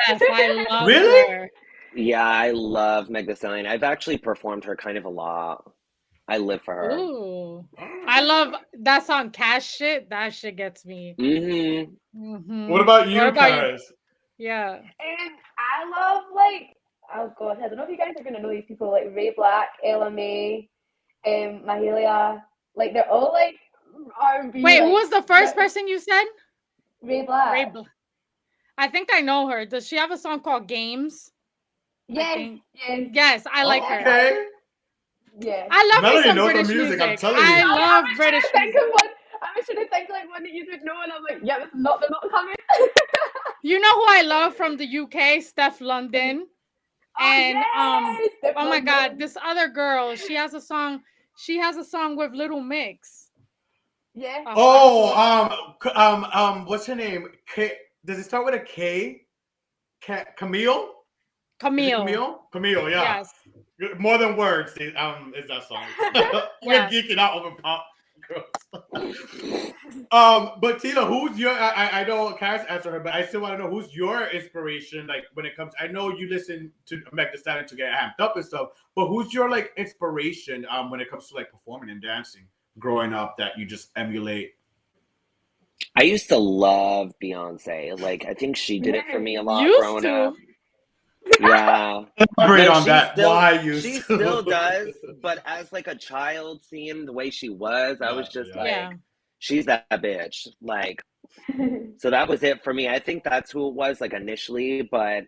[SPEAKER 2] Yes, I love
[SPEAKER 1] Really?
[SPEAKER 2] her.
[SPEAKER 3] Yeah, I love Meg the Stallion. I've actually performed her kind of a lot. I live for her.
[SPEAKER 2] Ooh. I love that song, Cash Shit. That shit gets me.
[SPEAKER 3] Mm-hmm.
[SPEAKER 1] What about you,
[SPEAKER 2] What about you?
[SPEAKER 1] Karis?
[SPEAKER 2] Yeah.
[SPEAKER 4] And I love like, oh god, I don't know if you guys are gonna know these people like Ray Black, Ella May, Mahalia. Like they're all like R&B.
[SPEAKER 2] Wait,
[SPEAKER 4] like,
[SPEAKER 2] who was the first person you said?
[SPEAKER 4] Ray Black.
[SPEAKER 2] Ray Bl- I think I know her. Does she have a song called Games?
[SPEAKER 4] Yes, yes.
[SPEAKER 2] Yes, I like her.
[SPEAKER 1] Okay.
[SPEAKER 4] Yeah.
[SPEAKER 2] I love me
[SPEAKER 1] Melody
[SPEAKER 2] some
[SPEAKER 1] knows her
[SPEAKER 2] British
[SPEAKER 1] music, I'm
[SPEAKER 2] music.
[SPEAKER 1] telling you.
[SPEAKER 2] I love
[SPEAKER 4] I was
[SPEAKER 2] British
[SPEAKER 4] trying to think
[SPEAKER 2] music.
[SPEAKER 4] of one. I was trying to think like one that you would know, and I'm like, yeah, they're not coming.
[SPEAKER 2] You know who I love from the UK? Steph London. And
[SPEAKER 4] yes,
[SPEAKER 2] oh my god, this other girl, she has a song with Little Mix.
[SPEAKER 4] Yeah.
[SPEAKER 1] What's her name? Does it start with a K? Camille? Is it
[SPEAKER 2] Camille.
[SPEAKER 1] Camille? Camille, yeah.
[SPEAKER 2] Yes.
[SPEAKER 1] More than words is that song. We're
[SPEAKER 2] Yes.
[SPEAKER 1] geeking out over pop. But Teela, who's your? I know Karis answered her, but I still want to know who's your inspiration. Like when it comes, I know you listen to Meg Thee Stallion to get amped up and stuff, but who's your like inspiration when it comes to like performing and dancing growing up that you just emulate?
[SPEAKER 3] I used to love Beyonce. Like, I think she did it for me a lot
[SPEAKER 2] Used
[SPEAKER 3] growing
[SPEAKER 2] to.
[SPEAKER 3] up. Yeah.
[SPEAKER 1] Elaborate on
[SPEAKER 3] she
[SPEAKER 1] that.
[SPEAKER 3] still
[SPEAKER 1] Why you?
[SPEAKER 3] she still does, but as like a child seeing the way she was, I was
[SPEAKER 1] Gotcha,
[SPEAKER 3] just
[SPEAKER 1] yeah.
[SPEAKER 3] like,
[SPEAKER 2] Yeah.
[SPEAKER 3] she's that bitch. Like, so that was it for me. I think that's who it was like initially, but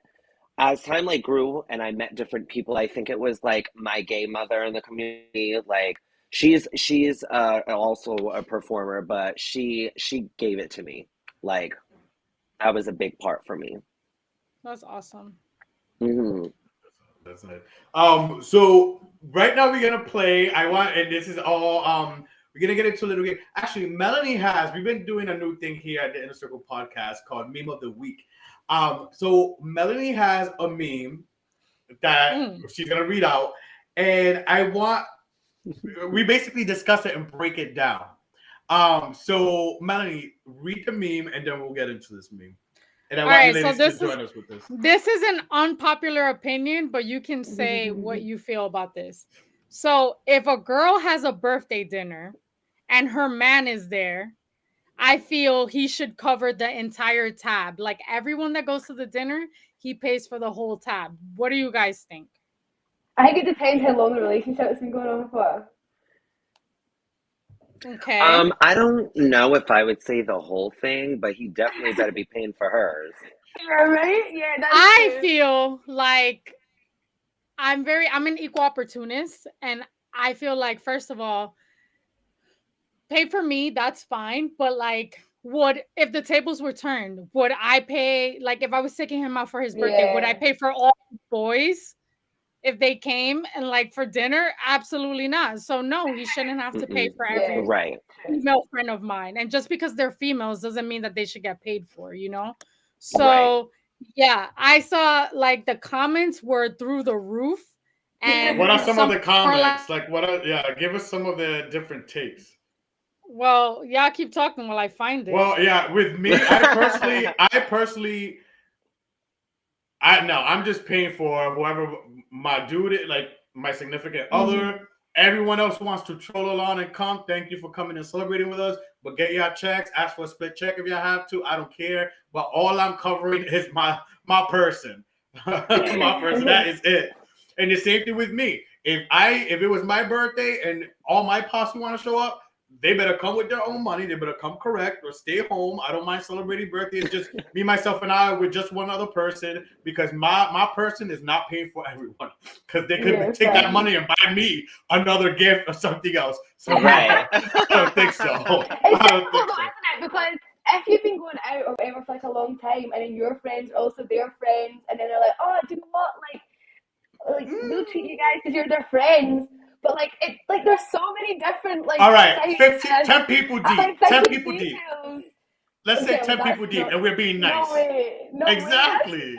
[SPEAKER 3] as time like grew and I met different people, I think it was like my gay mother in the community. Like, she's also a performer, but she gave it to me. Like, that was a big part for me.
[SPEAKER 2] That's awesome.
[SPEAKER 3] Hmm.
[SPEAKER 1] That's nice. So right now we're gonna play. And this is all. We're gonna get into a little game. Actually, we've been doing a new thing here at the Inner Circle podcast called Meme of the Week. So Melanie has a meme that she's gonna read out, and we basically discuss it and break it down. So Melanie, read the meme, and then we'll get into this meme. And I want you ladies to join us with this.
[SPEAKER 2] This is an unpopular opinion, but you can say what you feel about this. So if a girl has a birthday dinner and her man is there, I feel he should cover the entire tab. Like everyone that goes to the dinner, he pays for the whole tab. What do you guys think?
[SPEAKER 4] I think it depends how long the relationship's been going on for.
[SPEAKER 2] Okay.
[SPEAKER 3] I don't know if I would say the whole thing, but he definitely better be paying for hers.
[SPEAKER 4] Yeah, right? Yeah, that's
[SPEAKER 2] I
[SPEAKER 4] true.
[SPEAKER 2] feel like I'm an equal opportunist, and I feel like, first of all, pay for me, that's fine. But like, if the tables were turned, would I pay, like if I was taking him out for his birthday, would I pay for all boys if they came and like for dinner? Absolutely not. So no, he shouldn't have to pay for every
[SPEAKER 3] Right.
[SPEAKER 2] female friend of mine. And just because they're females doesn't mean that they should get paid for, you know? So yeah, I saw like the comments were through the roof. And
[SPEAKER 1] what are some of the comments? Give us some of the different takes.
[SPEAKER 2] Well, y'all keep talking while I find it.
[SPEAKER 1] Well, yeah, with me, I'm just paying for whoever my dude, like my significant other. Everyone else who wants to troll along and come, thank you for coming and celebrating with us. But get your checks, ask for a split check if you have to. I don't care. But all I'm covering is my person. My person. That is it. And the same thing with me. If it was my birthday and all my posse want to show up, they better come with their own money. They better come correct or stay home. I don't mind celebrating birthdays. Just me, myself, and I with just one other person, because my person is not paying for everyone, because they could take that money and buy me another gift or something else. So I don't think so.
[SPEAKER 4] It's difficult, isn't it? Because if you've been going out or whatever for like a long time, and then your friends are also their friends, and then they're like, oh, do you know what? Like they'll treat you guys because you're their friends. But there's so many different
[SPEAKER 1] all right, 10 people deep. 10 people deep. Let's say 10 people deep, and we're being nice.
[SPEAKER 4] No way.
[SPEAKER 1] Exactly.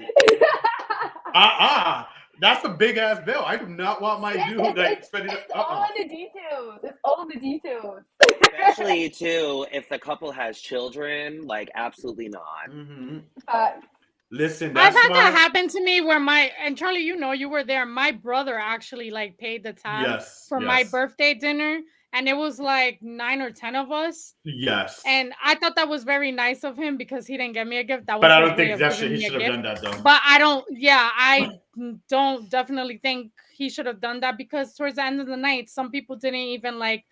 [SPEAKER 1] That's a big ass bill. I do not want my dude spending.
[SPEAKER 4] It's all in the details. It's all in the details.
[SPEAKER 3] Especially too, if the couple has children, like absolutely not.
[SPEAKER 1] Listen,
[SPEAKER 2] I've had that happen to me where and Charlie, you were there. My brother actually like paid the tab for my birthday dinner, and it was like 9 or 10 of us.
[SPEAKER 1] Yes.
[SPEAKER 2] And I thought that was very nice of him because he didn't get me a gift.
[SPEAKER 1] But I don't think he should have done that though.
[SPEAKER 2] But I don't definitely think he should have done that, because towards the end of the night, some people didn't even like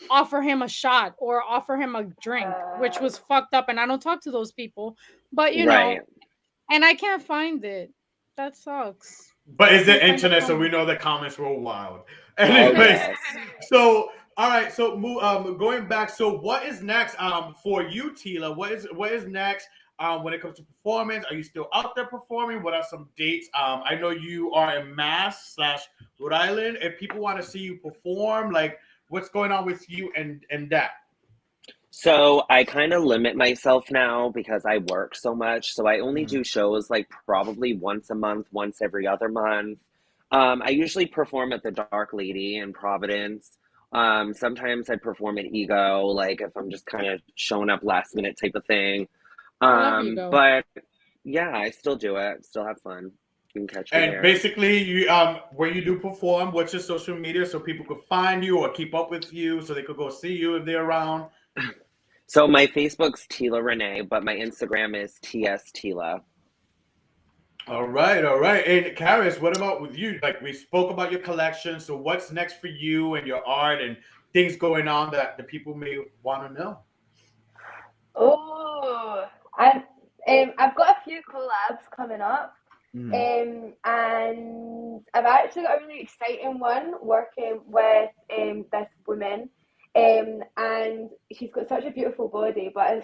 [SPEAKER 2] offer him a shot or offer him a drink, which was fucked up. And I don't talk to those people, but you know. And I can't find it. That sucks.
[SPEAKER 1] But it's the internet, so we know the comments were wild. Anyways, so all right, so going back. So what is next for you, Teela? What is next when it comes to performance? Are you still out there performing? What are some dates? I know you are in Mass/Rhode Island. If people want to see you perform, like what's going on with you and that?
[SPEAKER 3] So I kind of limit myself now because I work so much. So I only do shows like probably once a month, once every other month. I usually perform at the Dark Lady in Providence Sometimes I perform an ego, like if I'm just kind of showing up last minute type of thing.
[SPEAKER 2] I love ego.
[SPEAKER 3] But yeah, I still do it. Still have fun. You can catch me
[SPEAKER 1] And
[SPEAKER 3] there.
[SPEAKER 1] basically, you where you do perform, what's your social media so people could find you or keep up with you, so they could go see you if they're around?
[SPEAKER 3] So my Facebook's Teela Renee, but my Instagram is TS Teela.
[SPEAKER 1] All right, all right. And Karis, what about with you? Like we spoke about your collection, so what's next for you and your art and things going on that the people may want to know?
[SPEAKER 4] Oh, I've got a few collabs coming up.
[SPEAKER 1] Mm.
[SPEAKER 4] And I've actually got a really exciting one working with this woman. And she's got such a beautiful body, but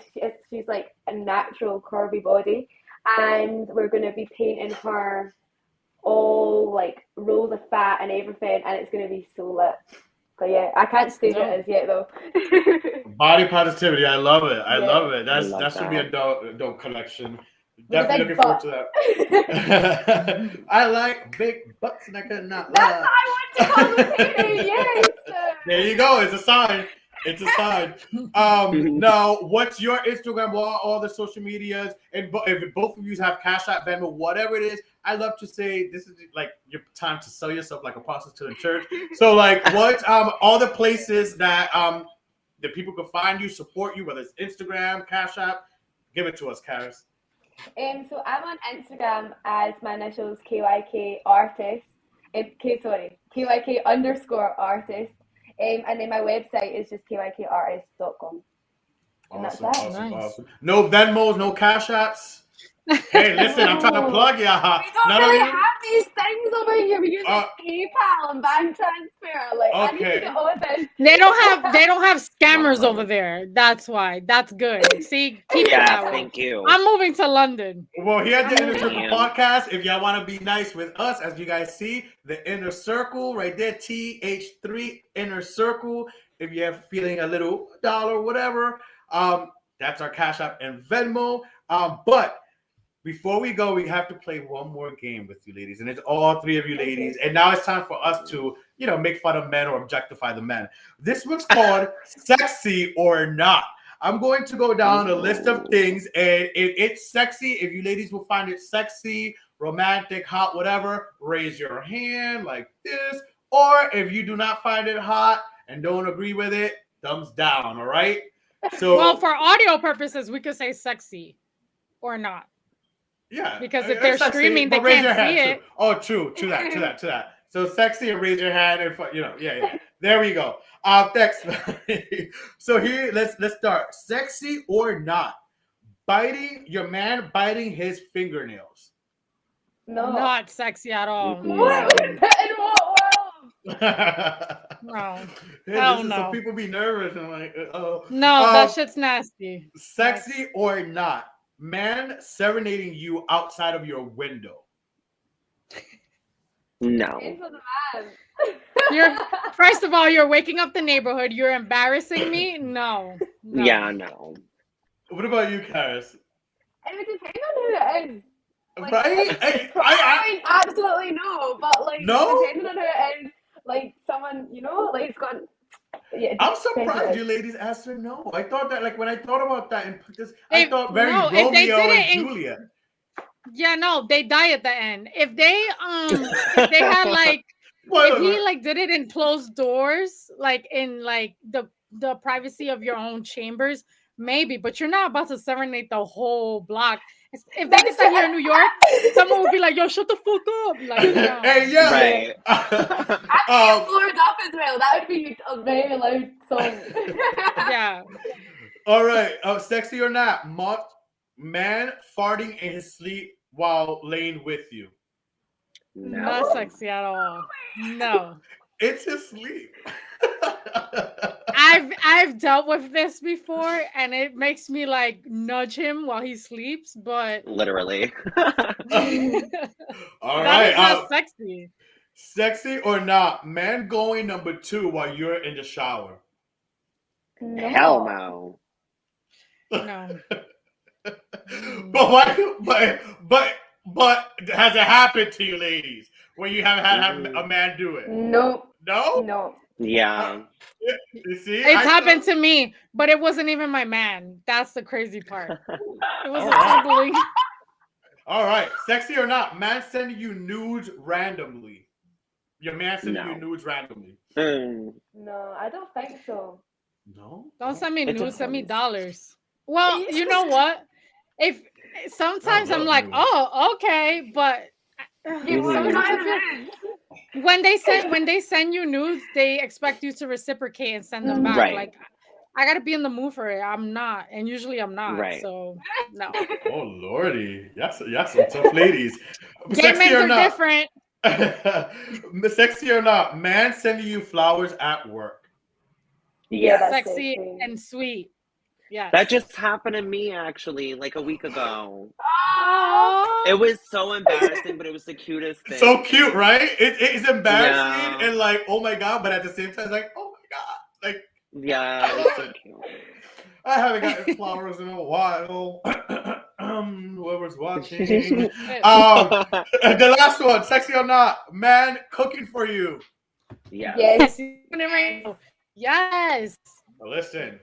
[SPEAKER 4] she's like a natural curvy body. And we're going to be painting her all like rolls of fat and everything, and it's going to be so lit. But yeah, I can't state it as yet though.
[SPEAKER 1] Body positivity, I love it. I
[SPEAKER 4] Yeah.
[SPEAKER 1] love it.
[SPEAKER 3] I love
[SPEAKER 1] That should be a
[SPEAKER 3] that.
[SPEAKER 1] dope collection.
[SPEAKER 4] With a
[SPEAKER 1] Definitely
[SPEAKER 4] big
[SPEAKER 1] looking forward to
[SPEAKER 4] butt.
[SPEAKER 1] that. I like big butts and I could not
[SPEAKER 4] That's
[SPEAKER 1] lie.
[SPEAKER 4] what I want to call the painting, yes.
[SPEAKER 1] There you go. It's a sign. It's a sign. Now, what's your Instagram? What are all the social medias? And if both of you have Cash App, Venmo, whatever it is, I love to say this is like your time to sell yourself like a prostitute in church. So, like, what all the places that that people can find you, support you, whether it's Instagram, Cash App, give it to us, Karis.
[SPEAKER 4] So I'm on Instagram as my initials KYK artist. KYK underscore artist. And then my website is just kykartist.com. And that's that.
[SPEAKER 1] Awesome. No Venmos, no Cash Apps. Hey, listen, I'm trying to plug you.
[SPEAKER 4] We don't really have these things over here. We use like PayPal and bank transfer. Like I need to get all this.
[SPEAKER 2] They don't have scammers over there. That's why. That's good. See, keep it that way.
[SPEAKER 3] Thank you.
[SPEAKER 2] I'm moving to London.
[SPEAKER 1] Well, here at the Inner Circle podcast, if y'all want to be nice with us, as you guys see, the Inner Circle right there, TH3 Inner Circle. If you're feeling a little dollar, whatever, that's our Cash App and Venmo. But before we go, we have to play one more game with you ladies. And it's all three of you ladies. And now it's time for us to, make fun of men or objectify the men. This one's called Sexy or Not. I'm going to go down a list of things. And if it's sexy, if you ladies will find it sexy, romantic, hot, whatever, raise your hand like this. Or if you do not find it hot and don't agree with it, thumbs down, all right? So,
[SPEAKER 2] well, for audio purposes, we could say sexy or not.
[SPEAKER 1] Yeah,
[SPEAKER 2] because if they're sexy, streaming, they can't see it.
[SPEAKER 1] Too. Oh, true. To that. So sexy and raise your hand and yeah. There we go. Thanks. So here, let's start. Sexy or not? Your man biting his fingernails.
[SPEAKER 4] No,
[SPEAKER 2] not sexy at all.
[SPEAKER 4] What? In what world?
[SPEAKER 2] No.
[SPEAKER 1] Hell no. So people be nervous and like, oh.
[SPEAKER 2] No, that shit's nasty.
[SPEAKER 1] Sexy or not? Man serenading you outside of your window.
[SPEAKER 3] No.
[SPEAKER 2] First of all, you're waking up the neighborhood. You're embarrassing me. No.
[SPEAKER 3] Yeah, no.
[SPEAKER 1] What about you, Karis?
[SPEAKER 4] It would depend on who it is. Like,
[SPEAKER 1] right?
[SPEAKER 4] I absolutely no, but like
[SPEAKER 1] no?
[SPEAKER 4] depending on who it is, like someone, like it's got. Yeah,
[SPEAKER 1] I'm surprised you ladies answered no. I thought that, like, when I thought about that and put this, I thought very Romeo and Juliet.
[SPEAKER 2] Yeah, no, they die at the end. If they had like, if he like did it in closed doors, like in like the privacy of your own chambers, maybe. But you're not about to serenade the whole block. If they did that here in New York, someone would be like, "Yo, shut the fuck up!" Like, no.
[SPEAKER 1] Hey, yeah.
[SPEAKER 3] Right.
[SPEAKER 4] Actually, floors up as well. That would be a very loud song.
[SPEAKER 2] Yeah.
[SPEAKER 1] All right. Sexy or not? Man farting in his sleep while laying with you.
[SPEAKER 3] No.
[SPEAKER 2] Not sexy at all. No.
[SPEAKER 1] It's his sleep.
[SPEAKER 2] I've dealt with this before, and it makes me like nudge him while he sleeps, but
[SPEAKER 3] literally.
[SPEAKER 1] All
[SPEAKER 2] that
[SPEAKER 1] right.
[SPEAKER 2] is not sexy.
[SPEAKER 1] Sexy or not? Man going number 2 while you're in the shower.
[SPEAKER 4] No.
[SPEAKER 3] Hell no.
[SPEAKER 2] No.
[SPEAKER 1] But why? But has it happened to you, ladies, when you haven't had a man do it?
[SPEAKER 4] No.
[SPEAKER 1] No.
[SPEAKER 4] No.
[SPEAKER 3] Yeah.
[SPEAKER 1] You see,
[SPEAKER 2] It's happened to me, but it wasn't even my man. That's the crazy part. It was
[SPEAKER 1] All
[SPEAKER 2] a
[SPEAKER 1] right.
[SPEAKER 2] sibling.
[SPEAKER 1] All right, sexy or not, man sending you nudes randomly. Your man sending you
[SPEAKER 3] No.
[SPEAKER 1] nudes randomly.
[SPEAKER 4] No, I don't think so.
[SPEAKER 1] No.
[SPEAKER 2] Don't send me
[SPEAKER 3] It
[SPEAKER 2] nudes, send me
[SPEAKER 3] depends.
[SPEAKER 2] dollars. Well, you know what? If sometimes I'm like,
[SPEAKER 1] nudes.
[SPEAKER 2] oh, okay, but
[SPEAKER 4] You
[SPEAKER 3] Mhm.
[SPEAKER 4] want
[SPEAKER 2] sometimes I
[SPEAKER 4] to
[SPEAKER 2] feel when they send you nudes, they expect you to reciprocate and send them back.
[SPEAKER 3] Right.
[SPEAKER 2] Like I gotta be in the mood for it. I'm not, and usually I'm not.
[SPEAKER 3] Right.
[SPEAKER 2] So no.
[SPEAKER 1] Oh lordy, yes, some tough ladies.
[SPEAKER 2] Gay
[SPEAKER 1] Sexy
[SPEAKER 2] men
[SPEAKER 1] or
[SPEAKER 2] are
[SPEAKER 1] not?
[SPEAKER 2] different.
[SPEAKER 1] Sexy or not, man sending you flowers at work.
[SPEAKER 4] Yeah,
[SPEAKER 3] Yes.
[SPEAKER 4] that's
[SPEAKER 2] Sexy
[SPEAKER 4] sexy.
[SPEAKER 2] and sweet. Yes.
[SPEAKER 3] That just happened to me actually, like a week ago.
[SPEAKER 2] Aww.
[SPEAKER 3] It was so embarrassing, but it was the cutest thing.
[SPEAKER 1] So cute, right? It's embarrassing
[SPEAKER 3] Yeah.
[SPEAKER 1] and like, oh my god, but at the same time, it's like, oh my god, like
[SPEAKER 3] Yeah, it was so cute.
[SPEAKER 1] I haven't gotten flowers in a while. Whoever's watching. The last one, sexy or not, man cooking for you.
[SPEAKER 3] Yes.
[SPEAKER 4] Yes.
[SPEAKER 2] Yes.
[SPEAKER 1] Listen,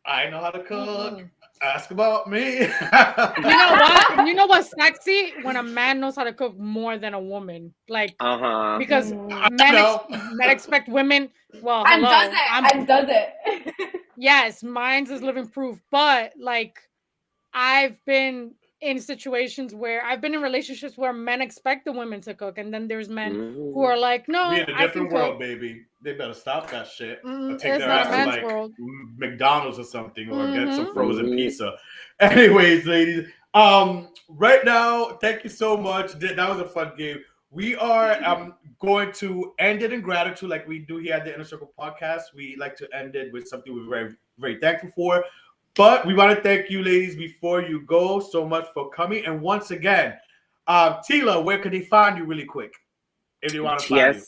[SPEAKER 1] I know how to cook.
[SPEAKER 2] Mhm.
[SPEAKER 1] Ask about me.
[SPEAKER 2] You know what? You know what's sexy? When a man knows how to cook more than a woman. Like because men expect women. Well,
[SPEAKER 4] And
[SPEAKER 2] hello.
[SPEAKER 4] does it. And does it.
[SPEAKER 2] Yes, mine's is living proof. But like I've been in situations where I've been in relationships where men expect the women to cook, and then there's men who are like, "No,
[SPEAKER 1] we in a
[SPEAKER 2] I
[SPEAKER 1] different
[SPEAKER 2] can
[SPEAKER 1] world,
[SPEAKER 2] cook."
[SPEAKER 1] baby. They better stop that shit. Or
[SPEAKER 2] It's
[SPEAKER 1] take their
[SPEAKER 2] not
[SPEAKER 1] ass
[SPEAKER 2] a
[SPEAKER 1] to
[SPEAKER 2] man's
[SPEAKER 1] like
[SPEAKER 2] world.
[SPEAKER 1] McDonald's or something, or get some frozen pizza. Anyways, ladies, right now, thank you so much. That was a fun game. We are going to end it in gratitude, like we do here at the Inner Circle Podcast. We like to end it with something we're very, very thankful for. But we want to thank you, ladies, before you go, so much for coming. And once again, Teela, where can they find you really quick if they want to find you?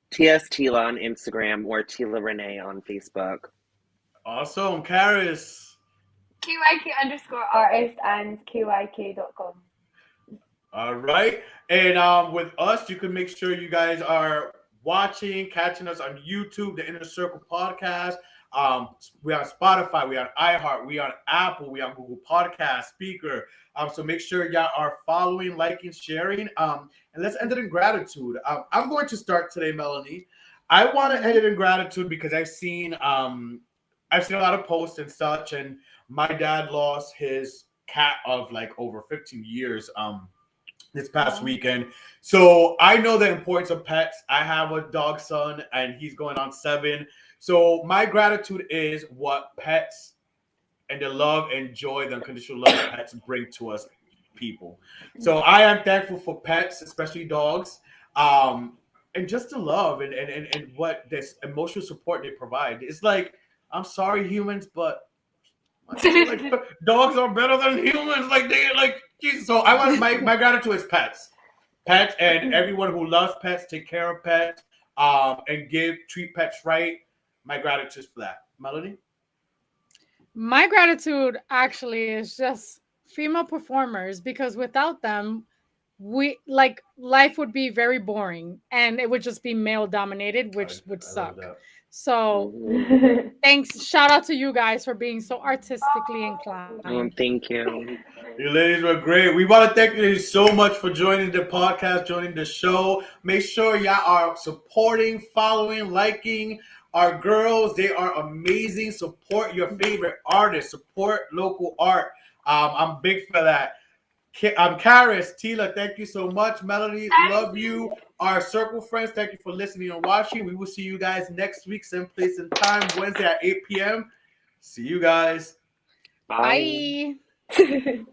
[SPEAKER 3] TS Teela on Instagram or Teela Renee on Facebook.
[SPEAKER 1] Awesome. Karis.
[SPEAKER 4] QYK_artist and QYK.com.
[SPEAKER 1] All right. And with us, you can make sure you guys are watching, catching us on YouTube, the Inner Circle Podcast. We on Spotify, we on iHeart, we on Apple, we on Google Podcast, Speaker. So make sure y'all are following, liking, sharing. And let's end it in gratitude. I'm going to start today, Melanie. I want to end it in gratitude because I've seen a lot of posts and such, and my dad lost his cat of like over 15 years this past weekend. So I know the importance of pets. I have a dog son and he's going on 7. So my gratitude is what pets and the love and joy, the unconditional love pets bring to us people. So I am thankful for pets, especially dogs, and just the love and what this emotional support they provide. It's like, I'm sorry, humans, but like, dogs are better than humans. Like they like Jesus. So I want my gratitude is pets and everyone who loves pets, take care of pets, and treat pets right. My gratitude for that. Melody?
[SPEAKER 2] My gratitude actually is just female performers, because without them, life would be very boring and it would just be male dominated, which would suck. So thanks. Shout out to you guys for being so artistically inclined.
[SPEAKER 3] Thank you.
[SPEAKER 1] You ladies were great. We want to thank you so much for joining the podcast, joining the show. Make sure y'all are supporting, following, liking our girls. They are amazing. Support your favorite artists. Support local art. I'm big for that. I'm Karis. Teela, thank you so much. Melody, love you. Our circle friends, thank you for listening and watching. We will see you guys next week, same place and time, Wednesday at 8 p.m. See you guys.
[SPEAKER 3] Bye.
[SPEAKER 2] Bye.